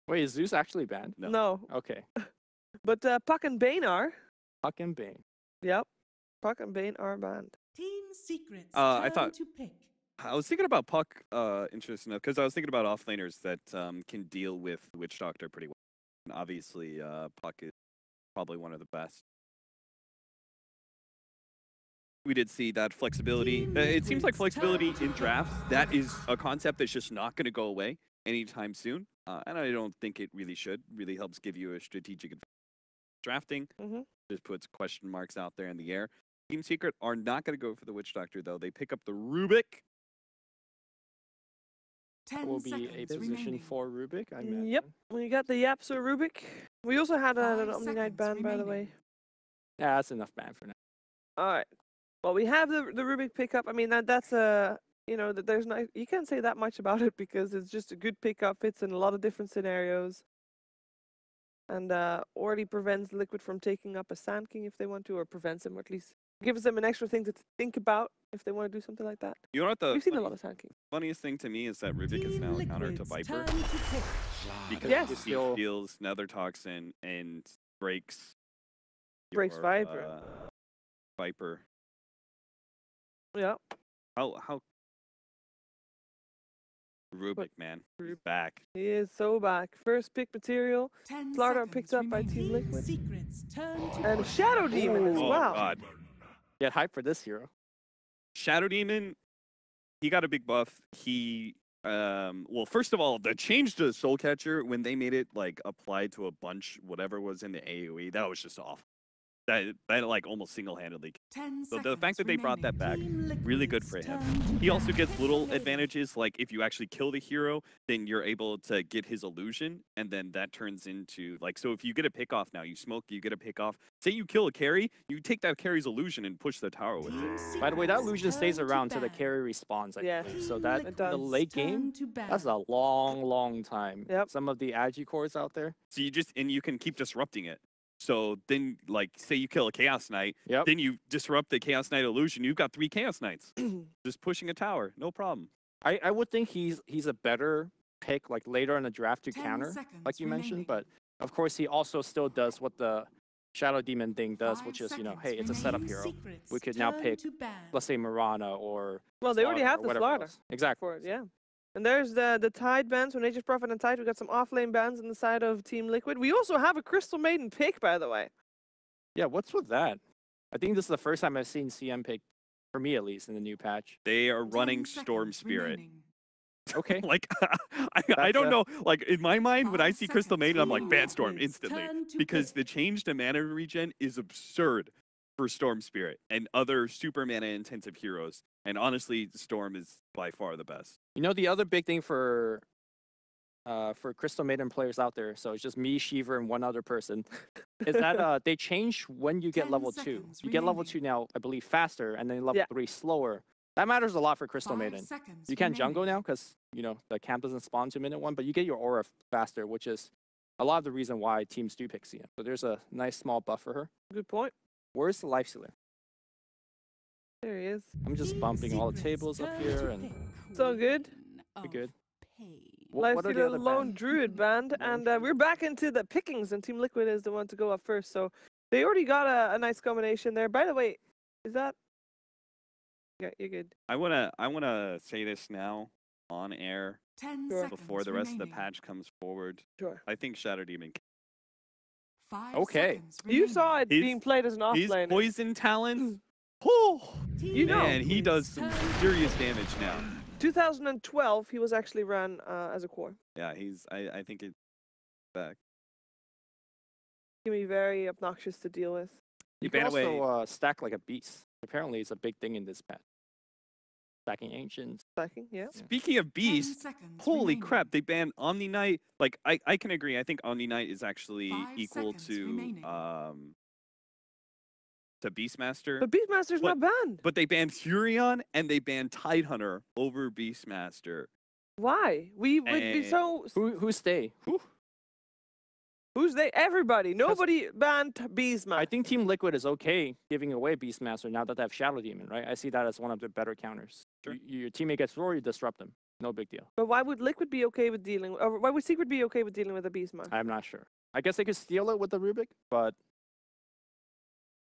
Wait, is Zeus actually banned? No. Okay. But Puck and Bane are. Puck and Bane. Yep. Puck and Bane are banned. Team secrets. I thought- to pick. I was thinking about Puck, interesting enough, because I was thinking about offlaners that can deal with Witch Doctor pretty well. And obviously, Puck is probably one of the best. We did see that flexibility. It seems like flexibility in drafts, that is a concept that's just not going to go away anytime soon. And I don't think it really should. Really helps give you a strategic advantage. Drafting just puts question marks out there in the air. Team Secret are not going to go for the Witch Doctor, though. They pick up the Rubik. That will be a position for Rubik, I imagine. Yep. We got the YapzOr Rubik. We also had an Omni Knight ban, by the way. Yeah, that's enough ban for now. All right. Well, we have the Rubik pickup. I mean, that's a, you know, that there's no, you can't say that much about it because it's just a good pickup. Fits in a lot of different scenarios. And already prevents Liquid from taking up a Sand King if they want to, or prevents them, or at least gives them an extra thing to think about if they want to do something like that. You know what We've seen a lot of Sand Kings. funniest thing to me is that Rubik is now a counter to Viper. Because Yes. he steals Nether Toxin and breaks Breaks your, Viper. Viper. Yeah. How Rubik, man. He's back. He is so back. First pick material. Slaughter picked up by Team Liquid. And Shadow Demon as Oh well. god. Get hype for this hero. Shadow Demon, he got a big buff. He well, first of all, the change to Soul Catcher when they made it like applied to a bunch, whatever was in the AoE, that was just awful. That like almost single-handedly. So the fact that they brought that back, really good for him. He also gets little advantages, like if you actually kill the hero, then you're able to get his illusion, and then that turns into, like, so if you get a pick off now, you smoke, you get a pick off. Say you kill a carry, you take that carry's illusion and push the tower with it. By the way, that illusion stays around till the carry respawns, I believe. So that, it does. the late game, that's a long time. Yep. Some of the Agi cores out there. So you can keep disrupting it. So then, like, say you kill a Chaos Knight, Yep. then you disrupt the Chaos Knight illusion. You've got 3 Chaos Knights, just pushing a tower, no problem. I would think he's a better pick, like later in the draft to 10 counter, seconds like you mentioned. remaining. But of course, he also still does what the Shadow Demon thing does, which is, you know, hey, it's a setup hero. We could now pick, let's say, Mirana or Well, they already Slaughter have or the whatever Slaughter else. Exactly. for it, yeah. And there's the Tide bans, so Nature's Prophet and Tide. We got some offlane bans on the side of Team Liquid. We also have a Crystal Maiden pick, by the way. Yeah, what's with that? I think this is the first time I've seen CM pick, for me at least, in the new patch. They are running Storm Spirit. Okay. Like, I don't know. Like, in my mind, when I 5 see Crystal Maiden, I'm like, seconds. ban Storm Liquid's instantly. turn to Because pick. the change to mana regen is absurd for Storm Spirit and other super mana intensive heroes. And honestly, Storm is by far the best. You know, the other big thing for Crystal Maiden players out there, so it's just me, Shiver, and one other person, is that they change when you get 10 level 2. seconds You get level remaining. 2 now, I believe, faster, and then level Yeah. 3 slower. That matters a lot for Crystal 5 Maiden. seconds You can't remaining. jungle now because, you know, the camp doesn't spawn to minute 1, but you get your aura faster, which is a lot of the reason why teams do pick CM. So there's a nice small buff for her. Good point. Where's the life sealer? There he is. I'm just Team bumping all the secrets tables up turn here, to and pick So good. we're of good. pain. Life What are the Stealer other Lone bans? Druid band, and we're back into the pickings, and Team Liquid is the one to go up first. So they already got a nice combination there. By the way, is that? Yeah, you're good. I wanna say this now on air 10 Sure. seconds before the rest of the remaining. patch comes forward. Sure. I think Shadow Demon. 5 Okay. seconds You saw it He's- being played as an His offlane. poison talents. Oh, You know. man, he does some serious damage now. 2012, he was actually run as a core. Yeah, I think it's back. Can be very obnoxious to deal with. You ban can away. also stack like a beast. Apparently, it's a big thing in this patch. Stacking ancients. Stacking, yeah. Speaking of 10 beast, seconds holy remaining. crap, they banned Omni Knight. Like, I can agree. I think Omni Knight is actually 5 equal seconds to remaining. Beastmaster. But Beastmaster's not banned. But they banned Furion and they banned Tidehunter over Beastmaster. Why? We would be Eh. so. Who's they? Who's they? Everybody. Nobody banned Beastmaster. I think Team Liquid is okay giving away Beastmaster now that they have Shadow Demon, right? I see that as one of the better counters. Sure. Your teammate gets roar, you disrupt them. No big deal. But why would Liquid be okay with dealing, or why would Secret be okay with dealing with a Beastmaster? I'm not sure. I guess they could steal it with the Rubik, but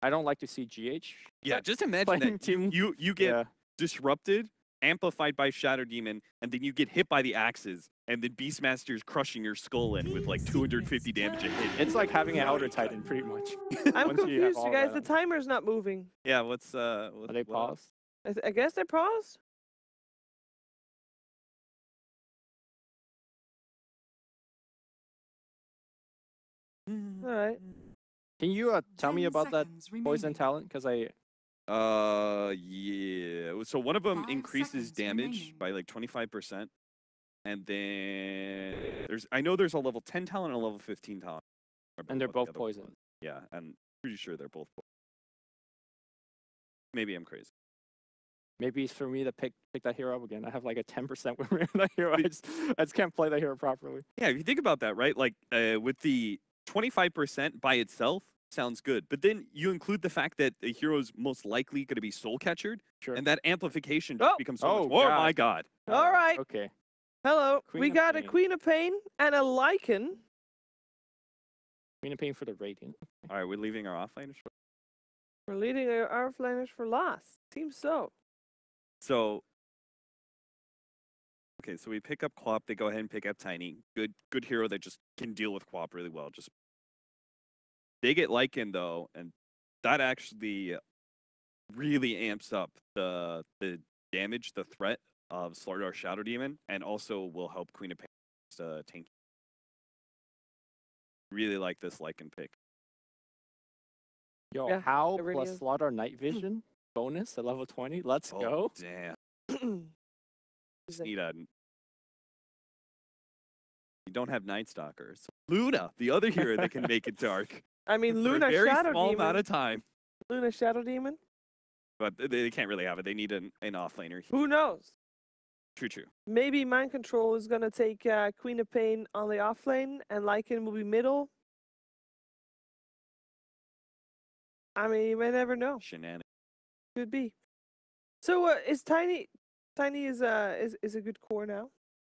I don't like to see GH. Yeah, just imagine playing that team. you get disrupted, amplified by Shadow Demon, and then you get hit by the axes, and then Beastmaster's crushing your skull in with like 250 damage a hit. It's like having an Elder Titan, pretty much. I'm Once you have confused, you all guys. that. The timer's not moving. Yeah, what's Are they paused? I guess they're paused. All right. Can you tell me 10 about that seconds poison remaining. talent? Because I yeah. So one of them 5 increases seconds damage remaining. by like 25%. And then I know there's a level 10 talent and a level 15 talent. I and they're remember what both the other one poison. was. Yeah, I'm pretty sure they're both poison. Maybe I'm crazy. Maybe it's for me to pick that hero up again. I have like a 10% win rate on that hero. I just can't play that hero properly. Yeah, if you think about that, right? Like with the 25% by itself sounds good, but then you include the fact that the hero's most likely going to be soul catchered, Sure. and that amplification just Oh! becomes so Oh, much. Oh God. my god! All right. Okay. Hello. Queen We of got a Pain. Queen of Pain and a Lycan. Queen of Pain for the Radiant. All right, we're leaving our offlaners. We're leading our offlaners for last. Seems so. So, okay, so we pick up Quap. They go ahead and pick up Tiny. Good hero that just can deal with Quap really well. Just they get Lycan though, and that actually really amps up the damage, the threat of Slardar Shadow Demon, and also will help Queen of Pain tank. Really like this Lycan pick. Yo, Yeah, how it really plus is. Slaughter Night Vision bonus at level 20? Let's Oh, go. damn. Just need a. You don't have Night Stalker. So Luna, the other hero that can make it dark. I mean, for Luna a very Shadow small Demon. amount of time. Luna Shadow Demon. But they can't really have it. They need an offlaner. Who knows? True. Maybe Mind Control is gonna take Queen of Pain on the offlane, and Lycan will be middle. I mean, you may never know. Shenanigans. Could be. So is Tiny? Tiny is a good core now,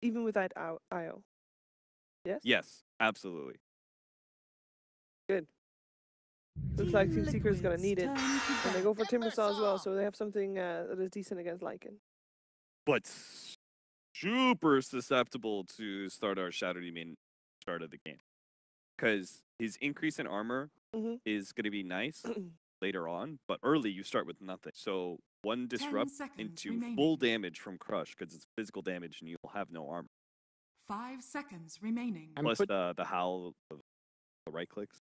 even without IO. Yes. Yes, absolutely. Good. Looks like Team Secret is gonna need it, Turn to and they bat. go for Timbersaw as well, so they have something that is decent against Lycan. But super susceptible to start our Shadow Demon start of the game. Because his increase in armor Mhm. is going to be nice later on, but early you start with nothing. So one disrupt seconds into remaining. full damage from Crush because it's physical damage and you'll have no armor. 5 seconds remaining. I'm Plus put- the howl of the right clicks.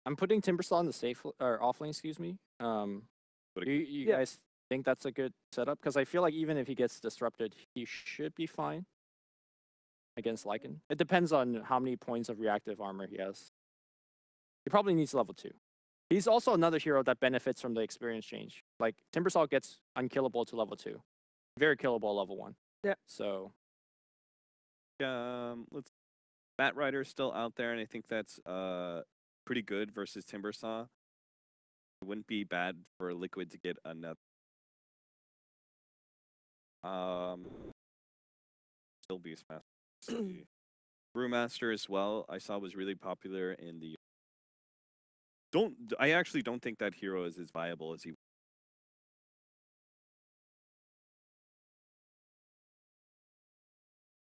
I'm putting Timbersaw in the safe or offlane, excuse me. But You Yeah. guys think that's a good setup? Because I feel like even if he gets disrupted, he should be fine against Lycan. It depends on how many points of reactive armor he has. He probably needs level 2. He's also another hero that benefits from the experience change. Like Timbersaw gets unkillable to level 2, very killable level 1. Yeah. So let's. Bat Rider's still out there, and I think that's pretty good versus Timbersaw. It wouldn't be bad for Liquid to get another. Still Beastmaster. Brewmaster as well. I saw was really popular in the. I actually don't think that hero is as viable as he.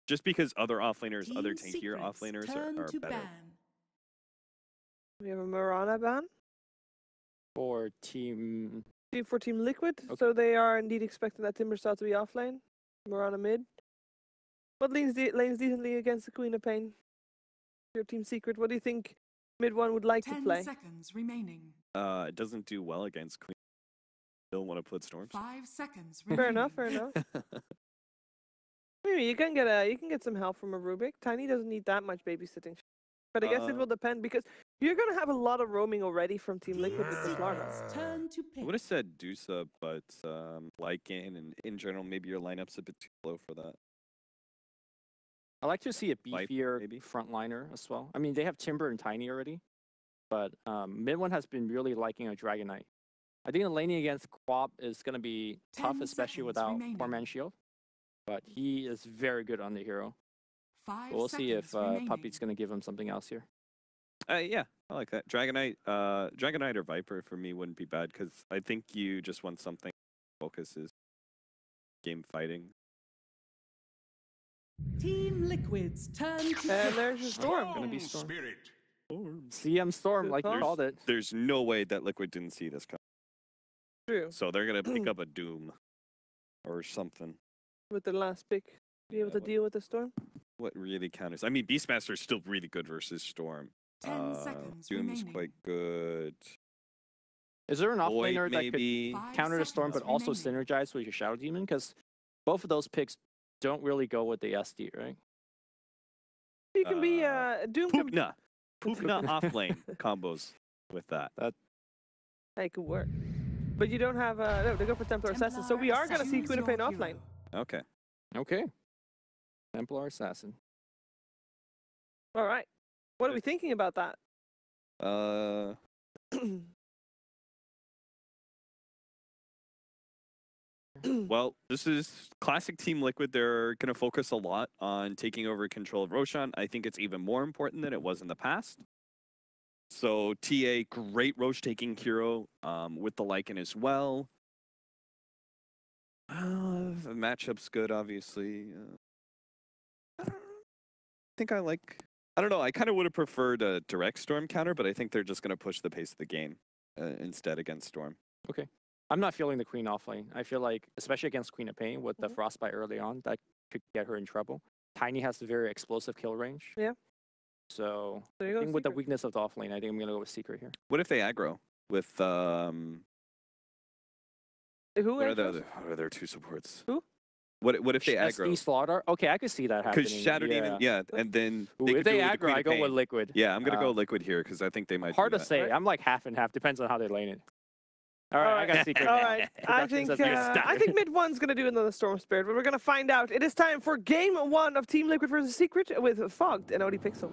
Just because other offlaners, other Team tankier Secrets offlaners turn are to better. ban. We have a Mirana ban. for team, For Team Liquid, Okay. so they are indeed expecting that Timbersaw to be offlane. Mirana mid. What lanes decently against the Queen of Pain? Your Team Secret, what do you think mid one would like to 10 play? seconds remaining. It doesn't do well against Queen. Still want to put Storms. 5 seconds remaining. Fair enough, fair enough. Maybe you can get some help from a Rubik. Tiny doesn't need that much babysitting. But I guess it will depend because you're gonna have a lot of roaming already from Team Liquid with the Slardars. Turn to I pick. would have said Dusa, but Lycan and in general, maybe your lineup's a bit too low for that. I like to see a Life, beefier maybe? frontliner as well. I mean, they have Timber and Tiny already, but mid one has been really liking a Dragon Knight. I think the laning against Quap is going to be tough, 10 especially seconds without remaining. 4-man shield. but he is very good on the hero. 5 We'll see if seconds remaining. Puppy's going to give him something else here. Yeah, I like that. Dragonite or Viper for me wouldn't be bad because I think you just want something that focuses game fighting. Team Liquid's turn to And there's your Storm. Gonna be Storm. Spirit. CM Storm, Good like you call. called it. There's no way that Liquid didn't see this coming. True. So they're gonna pick up a Doom or something. With the last pick. Be able Yeah, to what- deal with the Storm? What really counters? I mean, Beastmaster's still really good versus Storm. 10 seconds Doom's remaining. quite good. Is there an Void offlaner that could maybe. 5 counter the Storm, but seconds also remaining. synergize with your Shadow Demon? Because both of those picks don't really go with the SD, right? You can be Doom. Can, Poopna. Poopna offlane combos with that. that could work. But you don't have no, they go for Templar Assassin. So we are gonna see Queen of Pain offline. Okay. Okay. Templar Assassin. All right. What are we thinking about that? Well, this is classic Team Liquid. They're going to focus a lot on taking over control of Roshan. I think it's even more important than it was in the past. So TA, great Roche taking hero with the Lycan as well. The matchup's good, obviously. I think I like... I don't know, I kind of would have preferred a direct Storm counter, but I think they're just going to push the pace of the game instead against Storm. Okay. I'm not feeling the Queen offlane. I feel like, especially against Queen of Pain with the Frostbite early on, that could get her in trouble. Tiny has a very explosive kill range. Yeah. So, There you I go. think with the Secret. weakness of the offlane, I think I'm going to go with Secret here. What if they aggro with... Who What are enters? the other two supports? Who? What if they SD aggro? Slaughter? Okay, I could see that happening. Because Shadow Demon, yeah, and then Ooh, they if could they do it with the aggro, Queen I of go with Pain. Liquid. Yeah, I'm gonna go Liquid here because I think they might. Hard do to that. say. Right. I'm like half and half. Depends on how they lane it. All right, I got Secret. All right. I Production think says you're I think mid one's gonna do another Storm Spirit, but we're gonna find out. It is time for game one of Team Liquid versus Secret with Fogged and Odie Pixel.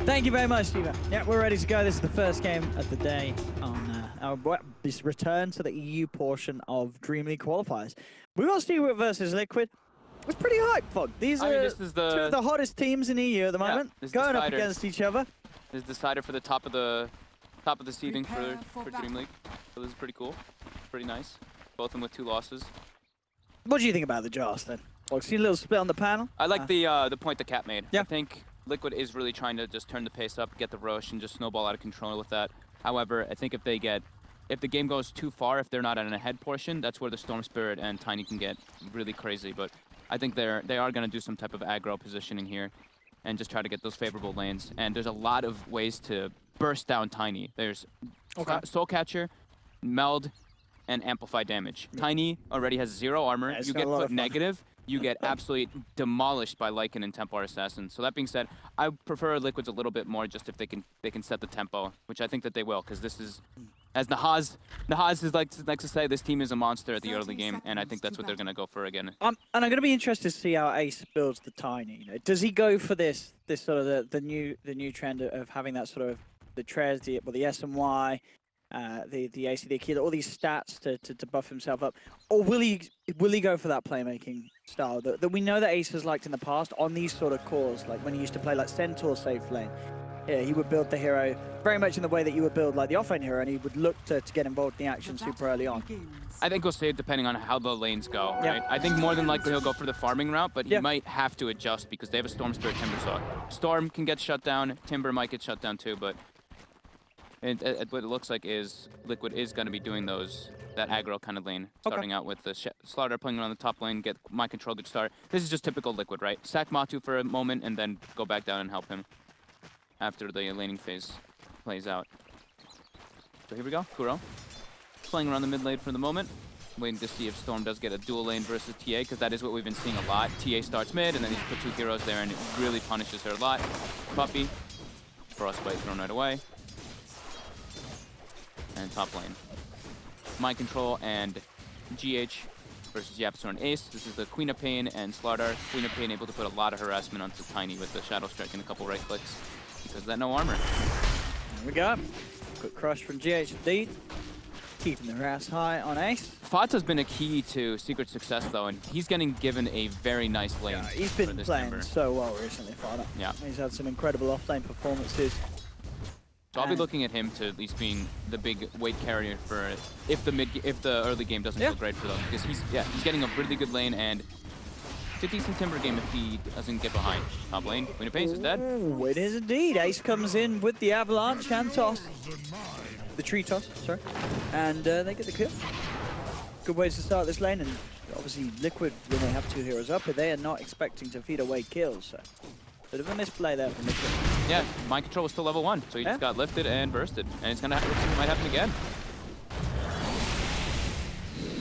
Thank you very much, Steve. Yeah, we're ready to go. This is the first game of the day on this return to the EU portion of DreamLeague qualifiers. We've got Secret versus Liquid. It's pretty hype, Fog. These are this is two of the hottest teams in EU at the moment, this is the going up spider. against each other. This is decider for the top of the seeding Prepare for for battle. DreamLeague. So this is pretty cool. Pretty nice. Both of them with 2 losses. What do you think about the Joss then? Well, see a little split on the panel. I like the point that Cat made. Yeah. I think Liquid is really trying to just turn the pace up, get the Roche, and just snowball out of control with that. However, I think if the game goes too far, if they're not at an ahead portion, that's where the Storm Spirit and Tiny can get really crazy. But I think they are going to do some type of aggro positioning here and just try to get those favorable lanes. And there's a lot of ways to burst down Tiny. There's Soul Catcher, Meld, and Amplify damage. Tiny already has 0 armor. Yeah, it's You got get a lot put of fun. negative. You get absolutely demolished by Lycan and Templar Assassin. So that being said, I prefer Liquids a little bit more just if they can set the tempo, which I think that they will, because this is, as Nahaz is likes to say, this team is a monster at the early 30 game, and I think seconds that's to what they're going to go for again. And I'm going to be interested to see how Ace builds the Tiny. You know, does he go for this sort of the new trend of having that sort of the Trez, the SMY, the AC, the Akila, all these stats to buff himself up, or will he go for that playmaking style that we know that Ace has liked in the past on these sort of cores, like when he used to play like Centaur safe lane? Yeah, he would build the hero very much in the way that you would build like the offlane hero, and he would look to get involved in the action super early on. I think we'll see it depending on how the lanes go, Yeah. right? I think more than likely he'll go for the farming route, but he Yeah. might have to adjust because they have a Storm Spirit Timber Saw. Storm can get shut down, Timber might get shut down too, but what it looks like is Liquid is going to be doing that aggro kind of lane, starting out with the Slaughter playing around the top lane, get Mind Control, good start. This is just typical Liquid, right? Sack Matu for a moment and then go back down and help him after the laning phase plays out. So here we go, Kuro. Playing around the mid lane for the moment. Waiting to see if Storm does get a dual lane versus TA, because that is what we've been seeing a lot. TA starts mid, and then he's put 2 heroes there, and it really punishes her a lot. Puppy. Frostbite thrown right away. And top lane. Mind Control and GH versus YapzOr and Ace. This is the Queen of Pain and Slardar. Queen of Pain able to put a lot of harassment onto Tiny with the Shadow Strike and a couple right clicks because of that no armor. There we go. Quick crush from GH indeed. Keeping the harass high on Ace. FATA's been a key to Secret's success, though, and he's getting given a very nice lane. Yeah, he's for been this playing Timber. so well recently, Fata. Yeah. He's had some incredible offlane performances. So I'll be looking at him to at least being the big weight carrier for if the early game doesn't go great for them, because he's getting a really good lane, and it's a decent Timber game if he doesn't get behind. Top lane, Queen of Pains is dead. Ooh, it is indeed. Ace comes in with the avalanche and toss. The tree toss, sorry. And they get the kill. Good ways to start this lane, and obviously Liquid, when they have 2 heroes up, they are not expecting to feed away kills, so bit of a misplay there from Liquid. Yeah, mind control was still level 1, so he just got lifted and bursted, and it's gonna might happen again.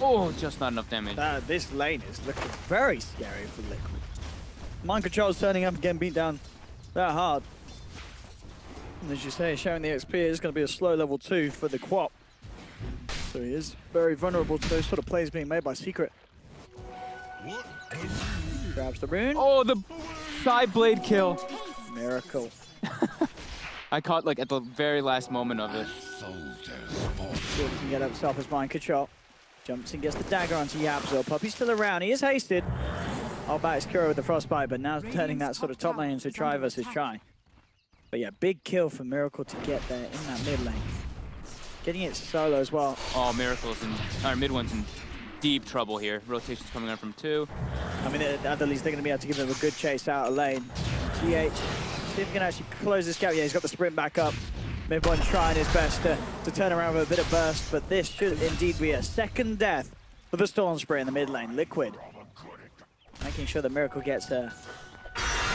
Oh, just not enough damage. This lane is looking very scary for Liquid. Mind control's turning up again, beat down that hard. And as you say, sharing the XP is going to be a slow level 2 for the Quap. So he is very vulnerable to those sort of plays being made by Secret. Grabs the rune. Oh, the side blade kill. Miracle. I caught like at the very last moment of it. See if he can get up, stop his mind control. Jumps and gets the dagger onto YapzOr. Puppy's still around. He is hasted. I'll back his Kuro with the frostbite, but now turning that sort of top lane into try versus try. But yeah, big kill for Miracle to get there in that mid lane. Getting it solo as well. Oh, Miracle's in our mid one's in deep trouble here. Rotation's coming on from 2. I mean, at the least they're going to be able to give him a good chase out of lane. GH, see if he can actually close this gap. Yeah, he's got the sprint back up. Mid one trying his best to turn around with a bit of burst, but this should indeed be a second death for the Storm Spray in the mid lane. Liquid making sure that Miracle gets a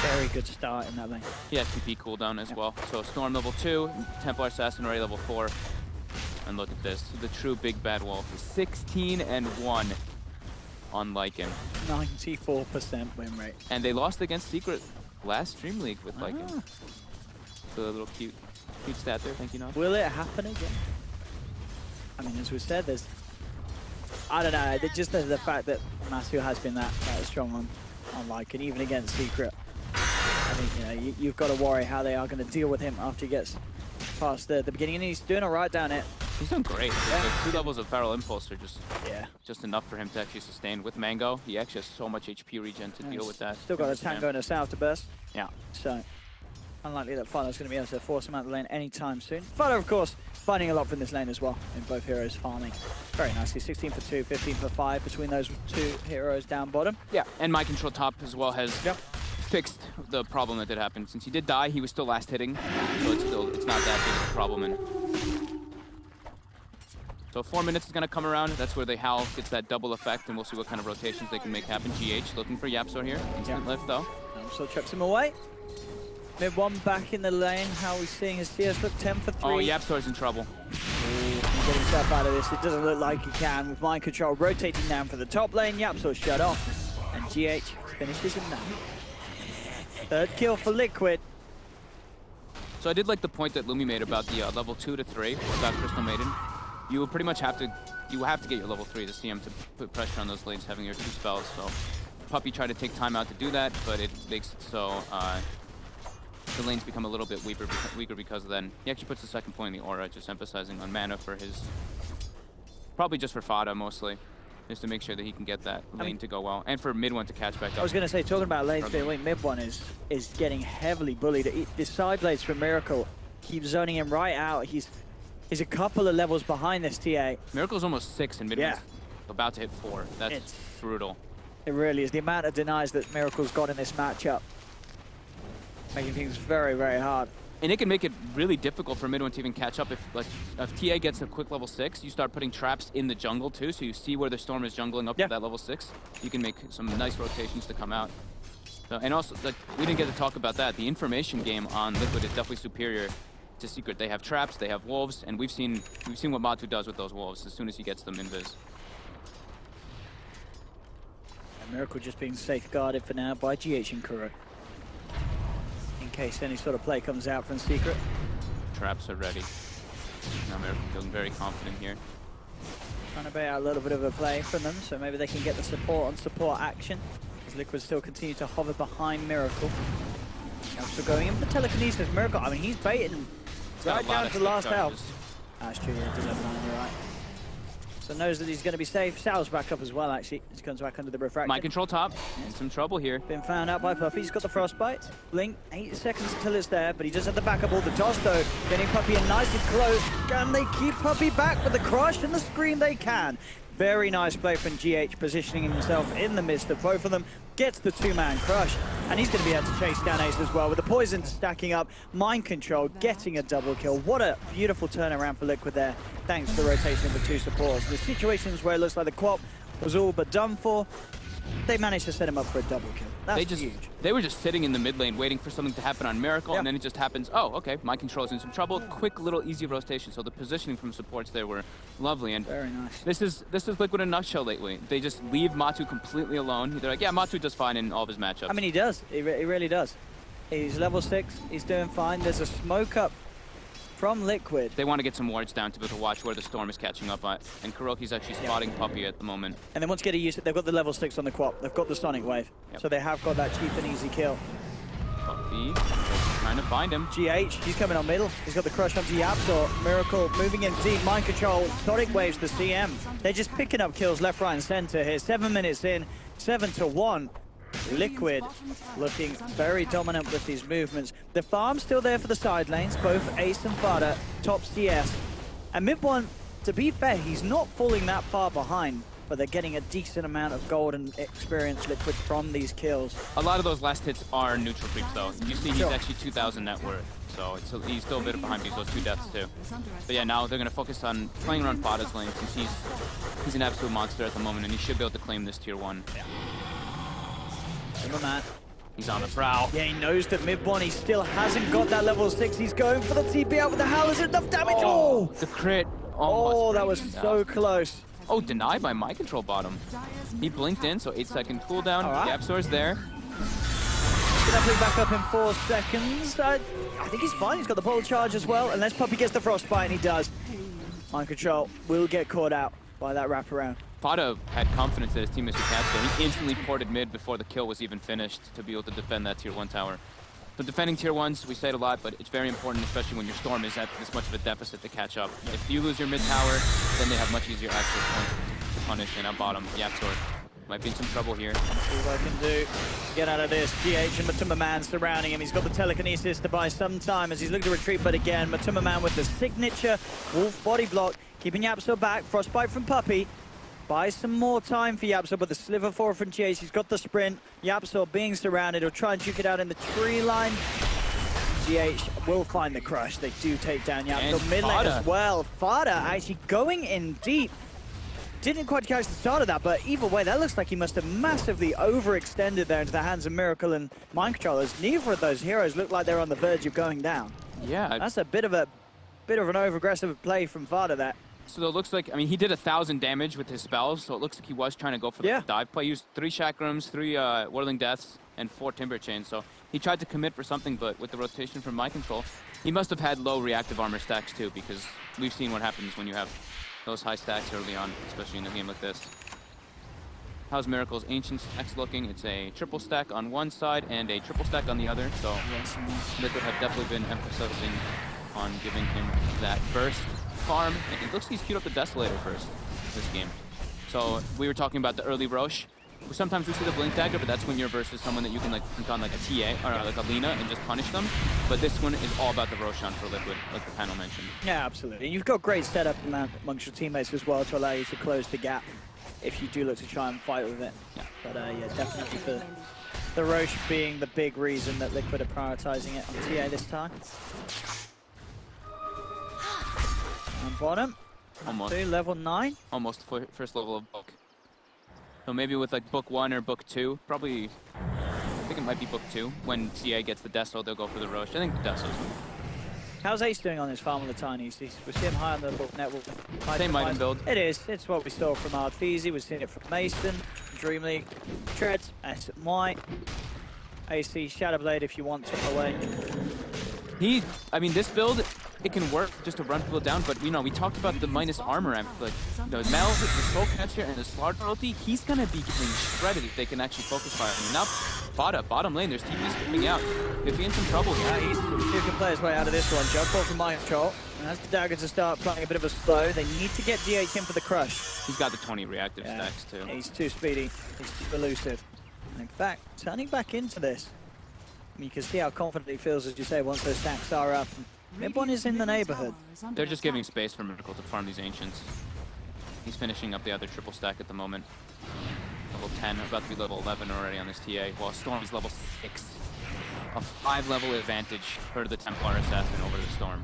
very good start in that lane. He has TP cooldown as well. So Storm level 2, Templar Assassin already level 4. And look at this, the true big bad wolf is 16-1 on Lycan. 94% win rate. And they lost against Secret last DreamLeague with Lycan. So a little cute stat there, thank you, Nav. Will it happen again? I mean, as we said, there's, I don't know, just the fact that Masu has been that strong on Lycan, even against Secret. I think, you know, you've got to worry how they are going to deal with him after he gets past the beginning, and he's doing all right down it. He's doing great. The 2 levels of Feral Impulse are just enough for him to actually sustain. With Mango, he actually has so much HP regen to deal with that. Still got a tango and a south to burst. Yeah. So, unlikely that Fata's going to be able to force him out of the lane anytime soon. Fata, of course, finding a lot from this lane as well, in both heroes farming very nicely. 16 for 2, 15 for 5 between those 2 heroes down bottom. Yeah, and my control top as well has fixed the problem that did happen. Since he did die, he was still last hitting, so it's not that big of a problem. And so 4 minutes is going to come around. That's where the Howl gets that double effect, and we'll see what kind of rotations they can make happen. GH looking for YapzOr here. Instant lift, though. So traps him away. Mid one back in the lane. How are we seeing his CS look 10 for 3? Oh, YapzOr's in trouble. Get himself out of this. It doesn't look like he can with mind control rotating down for the top lane. YapzOr shut off, and GH finishes him now. 3rd kill for Liquid. So I did like the point that Lumi made about the level 2 to 3 without Crystal Maiden. You will pretty much have to get your level 3 to see him to put pressure on those lanes having your 2 spells. So Puppy tried to take time out to do that, but it makes it so the lanes become a little bit weaker because of that. He actually puts the 2nd point in the aura, just emphasizing on mana for his, probably just for Fata mostly, just to make sure that he can get that lane to go well, and for mid one to catch back up. I was going to say, talking about lanes being weak, mid one is getting heavily bullied. The side blades from Miracle keep zoning him right out. He's a couple of levels behind this TA. Miracle's almost 6 and mid one's about to hit 4. That's brutal. It really is. The amount of denies that Miracle's got in this matchup, making things very, very hard. And it can make it really difficult for mid one to even catch up. If TA gets a quick level 6, you start putting traps in the jungle too, so you see where the Storm is jungling up to that level 6. You can make some nice rotations to come out. So, and also, like, we didn't get to talk about that. The information game on Liquid is definitely superior to Secret. They have traps, they have wolves, and we've seen what bo2 does with those wolves as soon as he gets them invis. Miracle just being safeguarded for now by GH and Kuro, in case any sort of play comes out from Secret. Traps are ready. Now Miracle feeling very confident here. Trying to bait out a little bit of a play from them, so maybe they can get the support on support action, as Liquid still continue to hover behind Miracle. So going in for telekinesis. Miracle, I mean, he's baiting right down to the last health. That's true, yeah, 11-9, you're right. So knows that he's going to be safe. Sal's back up as well, actually. He comes back under the refraction. Mind control top. In some trouble here. Been found out by Puppey. He's got the frostbite. Blink, 8 seconds until it's there, but he does have the backup all the toss though. Getting Puppey in nice and close. Can they keep Puppey back with the crush and the scream? They can. Very nice play from GH, positioning himself in the midst of both of them. Gets the 2-man crush, and he's going to be able to chase down Ace as well with the poison stacking up. Mind control, getting a double kill. What a beautiful turnaround for Liquid there, thanks to the rotation of the 2 supports. The situations where it looks like the Quap was all but done for, they managed to set him up for a double kill. That's huge. They were just sitting in the mid lane waiting for something to happen on Miracle, and then it just happens. Oh, okay, Mind control is in some trouble. Quick little easy rotation. So the positioning from supports there were lovely. And very nice. This is Liquid in a nutshell lately. They just leave Matu completely alone. They're like, yeah, Matu does fine in all of his matchups. I mean, he does. He really does. He's level 6. He's doing fine. There's a smoke up from Liquid. They want to get some wards down to be able to watch where the Storm is catching up at. And Kuroki's actually spotting Puppey at the moment. And then once you get used to it, they've got the level 6 on the Quap. They've got the Sonic Wave. So they have got that cheap and easy kill. Puppey trying to find him. GH, he's coming on middle. He's got the crush onto YapzOr. Miracle moving in deep. Mind control. Sonic Waves the CM. They're just picking up kills left, right, and center here. 7 minutes in. 7-1. Liquid looking very dominant with these movements. The farm's still there for the side lanes, both Ace and FATA, top CS. And mid one, to be fair, he's not falling that far behind, but they're getting a decent amount of gold and experience Liquid from these kills. A lot of those last hits are neutral creeps though. You see he's actually 2,000 net worth, so he's still a bit behind these 2 deaths too. But yeah, now they're going to focus on playing around FATA's lane since he's an absolute monster at the moment, and he should be able to claim this tier 1. Man. He's on the prowl. Yeah, he knows that mid one, he still hasn't got that level 6. He's going for the TP out with the Howl. Is it enough damage? Oh! The crit. Oh, that was so close. Oh, denied by Mind control bottom. He blinked in, so 8-second cooldown. YapzOr's there. Definitely back up in 4 seconds. I think he's fine. He's got the pole charge as well. Unless Puppey gets the frostbite, and he does. Mind control will get caught out by that wraparound. FATA had confidence that his teammates would catch it. He instantly ported mid before the kill was even finished to be able to defend that tier 1 tower. But defending tier 1s, we say it a lot, but it's very important, especially when your Storm is at this much of a deficit to catch up. If you lose your mid tower, then they have much easier access points to punish. And at bottom, YapzOr might be in some trouble here. See what I can do to get out of this. GH and Matuma Man surrounding him. He's got the telekinesis to buy some time as he's looking to retreat, but again, Matuma Man with the signature Wolf body block, keeping YapzOr back. Frostbite from Puppey. Buys some more time for YapzOr, but the sliver 4 from GH. He's got the sprint. YapzOr being surrounded. He'll try and juke it out in the tree line. GH will find the crush. They do take down YapzOr mid lane as well. FATA actually going in deep. Didn't quite catch the start of that, but either way, that looks like he must have massively overextended there into the hands of Miracle and Mind Controllers. Neither of those heroes look like they're on the verge of going down. Yeah. That's a bit of an over-aggressive play from FATA there. So it looks like, I mean, he did 1,000 damage with his spells, so it looks like he was trying to go for the dive play. He used 3 Chakrams, 3 Whirling Deaths, and 4 Timber Chains. So he tried to commit for something, but with the rotation from Mind Control, he must have had low reactive armor stacks too, because we've seen what happens when you have those high stacks early on, especially in a game like this. How's Miracle's Ancient X looking? It's a triple stack on one side and a triple stack on the other, so Liquid have definitely been emphasizing on giving him that burst farm. And it looks like he's queued up the Desolator first this game. So we were talking about the early Roche. Sometimes we see the Blink Dagger, but that's when you're versus someone that you can like put on like a TA or like a Lina and just punish them. But this one is all about the Roshan for Liquid, like the panel mentioned. Yeah, absolutely. You've got great setup amongst your teammates as well to allow you to close the gap if you do look to try and fight with it. Yeah. But yeah, definitely for the Roche being the big reason that Liquid are prioritizing it on TA this time. On bottom, almost. Level 9. Almost first level of book. So maybe with like book 1 or book 2, probably, I think it might be book 2. When TA gets the Deso, they'll go for the Roche. I think the Deso's. How's Ace doing on his farm with the Tinies? We're seeing high on the book network. Same item build. It is. It's what we saw from Arteezy. We've seen it from Mason, DreamLeague, Treads, SY, AC, Shadowblade if you want to away. I mean, this build, it can work just to run people down, but you know, we talked about the minus armor amp, like the Mel, the Soul Catcher, and the Slaughter ulti. He's gonna be getting shredded if they can actually focus fire. I mean, now, FATA, bottom lane, there's TPs coming out. They'd be in some trouble here. Yeah, he can play his way out of this one. Jump ball from Mind Control. As the dagger to start playing a bit of a slow, they need to get DH in for the crush. He's got the 20 reactive stacks too. He's too speedy. He's too elusive. And in fact, turning back into this, you can see how confident he feels, as you say, once those stacks are up. Mid-1 is in the neighborhood. They're just giving space for Miracle to farm these Ancients. He's finishing up the other triple stack at the moment. Level 10, about to be level 11 already on this TA, while Storm is level 6. A 5-level advantage for the Templar Assassin over the Storm.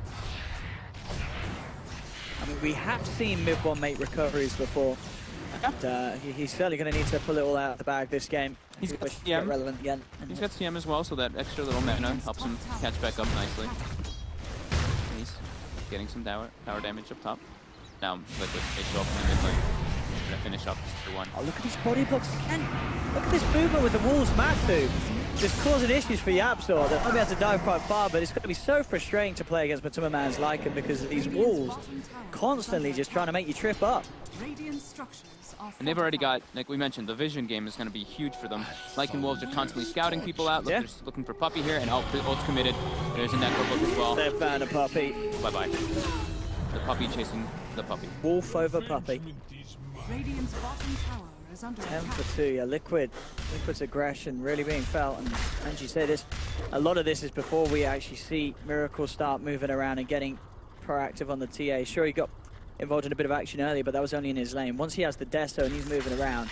I mean, we have seen mid-1 make recoveries before. And, he's certainly going to need to pull it all out of the bag this game. He's got CM. Relevant again. He's got CM as well, so that extra little mana helps him catch back up nicely. He's getting some tower damage up top. Now, Liquid, they show up in the mid lane. Gonna finish up this 3-1. Oh, look at these body blocks again. Look at this movement with the walls, Matsu. Just causing issues for YapzOr. They might be able to dive quite far, but it's going to be so frustrating to play against Matumamans like him because of these walls constantly just trying to make you trip up. And they've already got, like we mentioned, the vision game is going to be huge for them. Lycan Wolves are constantly scouting people out. Look, they're just looking for Puppy here, and oh, the ult's committed. There's a Necro book as well. They found a Puppy. Bye-bye. The Puppy chasing the Puppy. Wolf over Puppy. Radiant's bottom tower is under 10 attack. for 2, yeah. Liquid's aggression really being felt, and you say this, a lot of this is before we actually see Miracle start moving around and getting proactive on the TA. Sure, he got involved in a bit of action earlier, but that was only in his lane. Once he has the Deso and he's moving around,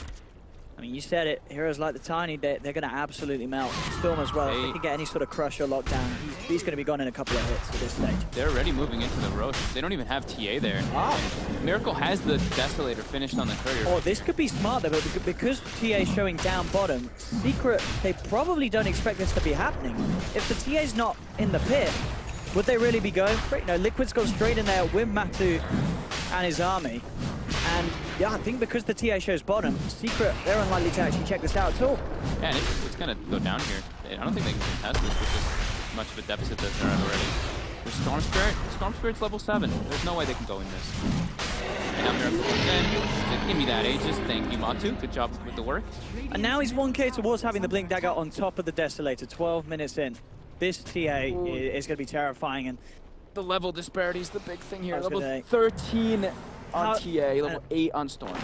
I mean, you said it, heroes like the Tiny, they're going to absolutely melt. Storm as well, if they can get any sort of crush or lockdown, he's going to be gone in a couple of hits at this stage. They're already moving into the Roche. They don't even have TA there. Wow. And Miracle has the Desolator finished on the courier. Oh, this could be smart though, but because TA is showing down bottom, Secret, they probably don't expect this to be happening. If the TA's not in the pit, would they really be going for it? No, Liquid's gone straight in there with Matu and his army. And yeah, I think because the TA shows bottom, Secret, they're unlikely to actually check this out at all. Yeah, and it's going to go down here. I don't think they can contest this with this much of a deficit that they're at already. There's Storm Spirit. Storm Spirit's level 7. There's no way they can go in this. And now Miracle comes in. He's like, give me that Aegis. Thank you, Matu. Good job with the work. And now he's 1k towards having the Blink Dagger on top of the Desolator, 12 minutes in. This TA is going to be terrifying. And the level disparity is the big thing here. Level say, 13 on TA, level 8 on Storm.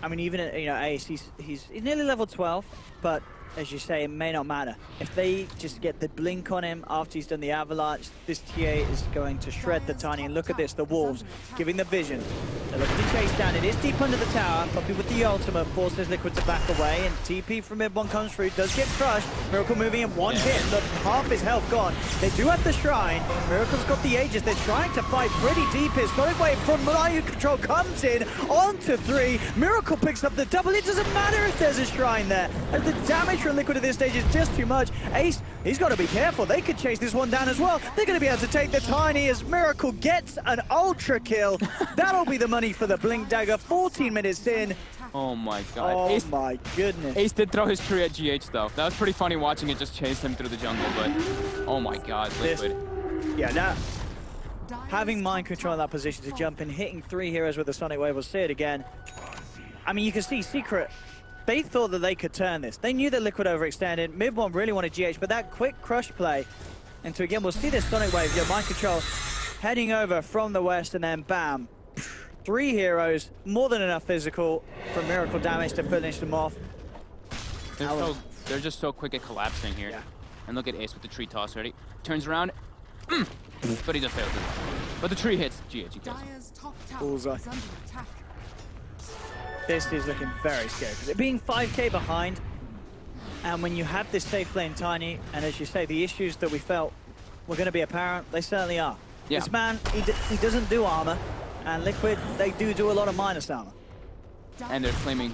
I mean, even Ace, he's nearly level 12, but as you say, it may not matter. If they just get the blink on him after he's done the avalanche, this TA is going to shred the Tiny. And look at this, the Wolves giving the vision. They're looking to chase down. It is deep under the tower. Puppy with the ultimate forces Liquid to back away, and TP from mid-1 comes through, does get crushed. Miracle moving in one hit. Look, half his health gone. They do have the Shrine. Miracle's got the Aegis. They're trying to fight pretty deep here. Sonic Wave from Malayu Control comes in onto 3. Miracle picks up the double. It doesn't matter if there's a Shrine there. And the damage from Liquid at this stage is just too much. Ace, he's got to be careful. They could chase this one down as well. They're going to be able to take the Tiny as Miracle gets an ultra kill. That'll be the money for the Blink Dagger. 14 minutes in. Oh my god. Oh Ace, my goodness. Ace did throw his tree at GH though. That was pretty funny watching it just chase him through the jungle, but oh my god, Liquid. Yeah, now having mind control in that position to jump in, hitting 3 heroes with a Sonic Wave, we'll see it again. I mean, you can see Secret, they thought that they could turn this. They knew that Liquid overextended. Mid-1 really wanted GH, but that quick crush play into, again, we'll see this Sonic Wave, mind control heading over from the west, and then bam. 3 heroes, more than enough physical for Miracle damage to finish them off. They're just so quick at collapsing here. Yeah. And look at Ace with the tree toss already. Turns around, but he just fails it. But the tree hits GH, he kills him. Dire's top tower Bullseye. is under attack. This is looking very scary, because it being 5k behind, and when you have this safe lane Tiny, and as you say, the issues that we felt were going to be apparent, they certainly are. Yeah. This man, he doesn't do armor, and Liquid, they do a lot of minus armor. And they're claiming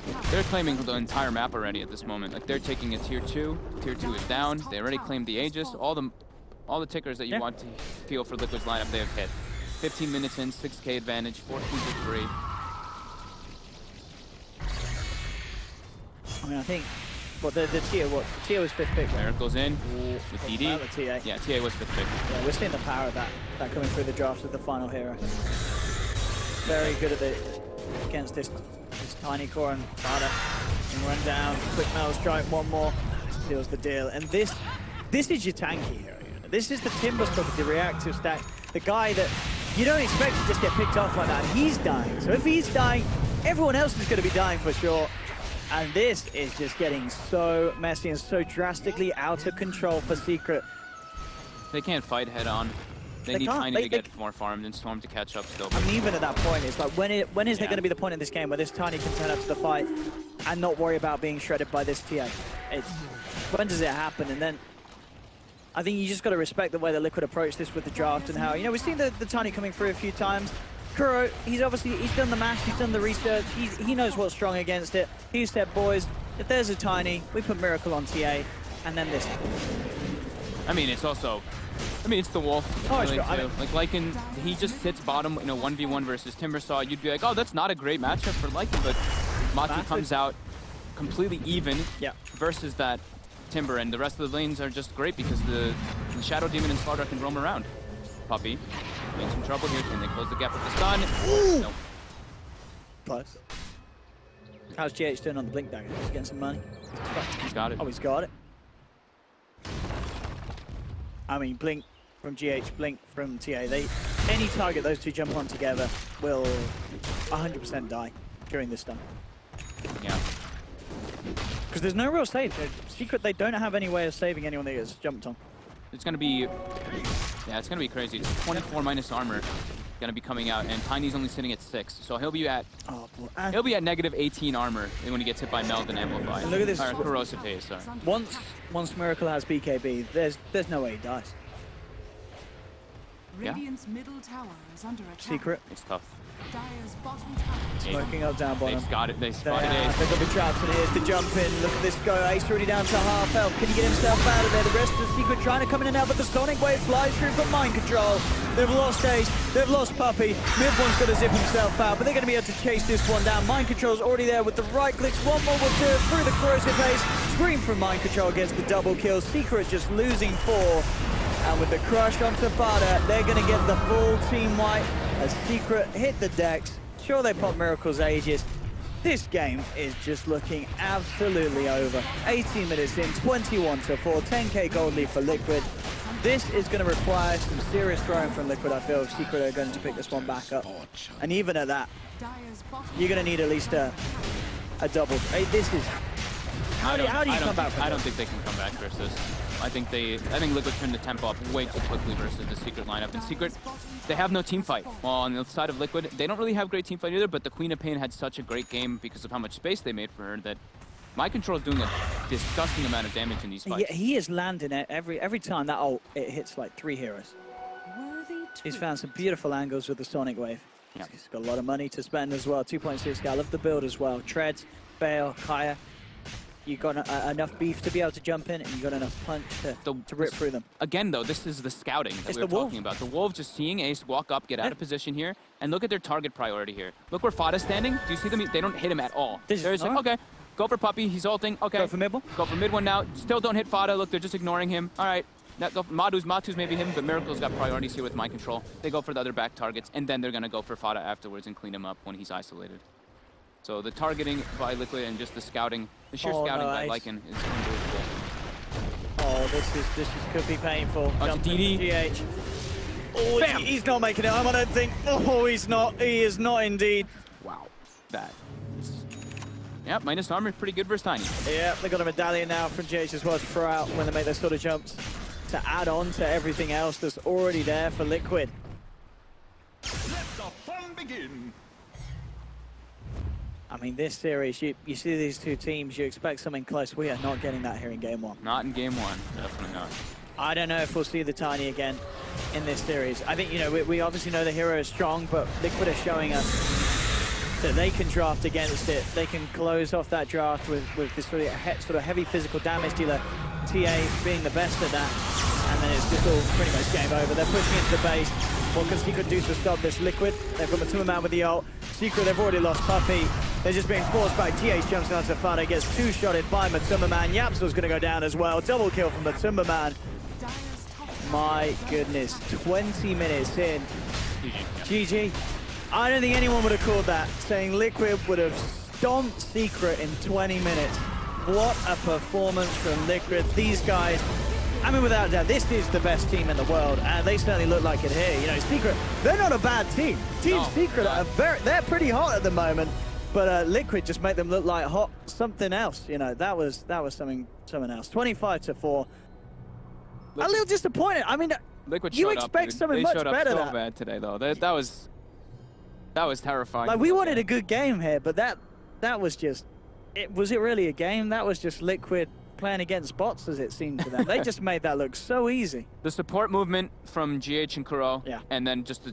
the entire map already at this moment. Like, they're taking a tier 2. Tier 2 is down. They already claimed the Aegis. All the tickers that you want to feel for Liquid's lineup, they have hit. 15 minutes in, 6k advantage, 14 to 3. I mean, I think, the tier was 5th pick. Right? Miracle's in with DD. Power of TA. Yeah, TA was 5th pick. Yeah, we're seeing the power of that coming through the drafts of the final hero. Very good at it against this Tiny core, and FATA can run down. Quick metal strike, one more. Seals the deal. And this is your tanky hero. This is the Timber Stuff with the reactive stack. The guy that you don't expect to just get picked off like that. He's dying. So if he's dying, everyone else is going to be dying for sure. And this is just getting so messy and so drastically out of control for Secret. They can't fight head on. They need can't. Tiny to get more farmed and Storm to catch up still. I mean, even at that point, it's like, when is there going to be the point in this game where this Tiny can turn up to the fight and not worry about being shredded by this TA? When does it happen? And then I think you just got to respect the way that Liquid approached this with the draft and how, you know, we've seen the Tiny coming through a few times. Kuro, he's done the math, he's done the research, he knows what's strong against it. He said, boys, if there's a Tiny, we put Miracle on TA, and then this. I mean, it's also, it's the Wolf. Oh, really, sure. I mean, like Lycan, he just sits bottom in a 1v1 versus Timbersaw. You'd be like, oh, that's not a great matchup for Lycan, but Matu comes out completely even versus that Timber, and the rest of the lanes are just great because the Shadow Demon and Slardar can roam around. Puppey in some trouble here. Can they close the gap with the stun? No. Close. How's GH doing on the Blink Dagger? He's getting some money. He's got it. Oh, he's got it. I mean, Blink from GH, Blink from TA. Any target those two jump on together will 100% die during this stun. Yeah. Because there's no real save. Secret, they don't have any way of saving anyone that gets jumped on. It's gonna be, it's gonna be crazy. It's 24 minus armor gonna be coming out, and Tiny's only sitting at 6, so he'll be at he'll be at negative 18 armor when he gets hit by Meld and Amplify. And look at this. Or Corrosive Haze, sorry. Once Miracle has BKB, there's no way he dies. Radiant's middle tower is under attack. Secret. It's tough. Dire's bottom tower. Smoking up down bottom. They've got it. They spotted Ace. They've got the traps, and here's the jump in. Look at this go. Ace already down to half health. Can he get himself out of there? The rest of the Secret trying to come in and out, but the Sonic Wave flies through from Mind Control. They've lost Ace. They've lost Puppey. Mid-one's going to zip himself out, but they're going to be able to chase this one down. Mind Control's already there with the right clicks. One more will do it through the Corrosive Haze. Scream from Mind Control gets the double kill. Secret just losing 4. And with the crush onto FATA, they're going to get the full team wipe as Secret hit the decks. Sure, they pop Miracle's Aegis. This game is just looking absolutely over. 18 minutes in, 21-4, 10k gold lead for Liquid. This is going to require some serious throwing from Liquid, I feel, if Secret are going to pick this one back up. And even at that, you're going to need at least a double. Hey, this is... How do you come back from I don't think they can come back versus this. I think Liquid turned the tempo up way too quickly versus the Secret lineup. And Secret, they have no team fight. Well, on the side of Liquid, they don't really have great team fight either, but the Queen of Pain had such a great game because of how much space they made for her that Mind Control is doing a disgusting amount of damage in these fights. Yeah, he is landing it every time that ult, it hits like 3 heroes. He's found some beautiful angles with the Sonic Wave. Yep. He's got a lot of money to spend as well. 2.6 scale of the build as well. Treads, Bale, Kaya. You got enough beef to be able to jump in, and you got enough punch to rip through them. Again, though, this is the scouting that we were talking about. The Wolves just seeing Ace walk up, get out of position here, and look at their target priority here. Look where Fata's standing. Do you see them? They don't hit him at all. They're just like, okay, go for Puppey. He's ulting. Okay. Go for mid one? Go for mid one now. Still don't hit Fata. Look, they're just ignoring him. All right. Now go for Matu's maybe him, but Miracle's got priorities here with Mind Control. They go for the other back targets, and then they're going to go for Fata afterwards and clean him up when he's isolated. So the targeting by Liquid and just the scouting, the sheer scouting by Lycan is unbelievable. Oh, this could be painful. Oh, DD. GH. Oh, bam! He's not making it home, I don't think. Oh, he's not. He is not indeed. Wow. Yeah, minus armor, pretty good versus Tiny. Yeah, they got a medallion now from GH as well to throw out when they make those sort of jumps to add on to everything else that's already there for Liquid. Let the fun begin. I mean, this series, you see these two teams, you expect something close. We are not getting that here in Game 1. Not in Game 1, definitely not. I don't know if we'll see the Tiny again in this series. I think, you know, we obviously know the hero is strong, but Liquid are showing us that they can draft against it. They can close off that draft with this sort of heavy physical damage dealer, TA being the best at that. And then it's just all pretty much game over. They're pushing into the base. What can Secret do to stop this? Liquid, they've got Matumba Man with the ult. Secret, they've already lost Puppey. They're just being forced back. TH jumps down to FATA, gets 2-shotted by Matumba Man. YapzOr's going to go down as well. Double kill from Matumba Man. My goodness, 20 minutes in. GG. I don't think anyone would have called that, saying Liquid would have stomped Secret in 20 minutes. What a performance from Liquid. These guys I mean, without a doubt, this is the best team in the world, and they certainly look like it here. You know, Secret, they're not a bad team. Team No, Secret are they're pretty hot at the moment, but Liquid just make them look like hot something else. You know, that was something else. 25-4. A little disappointed. I mean, Liquid you showed up, expect dude. something They much showed up better so than bad today, though. That was terrifying. like to we look wanted at. a good game here, but that was just. Was it really a game? That was just Liquid playing against bots, as it seemed to them. They just made that look so easy. The support movement from GH and Kuro, Yeah. and then just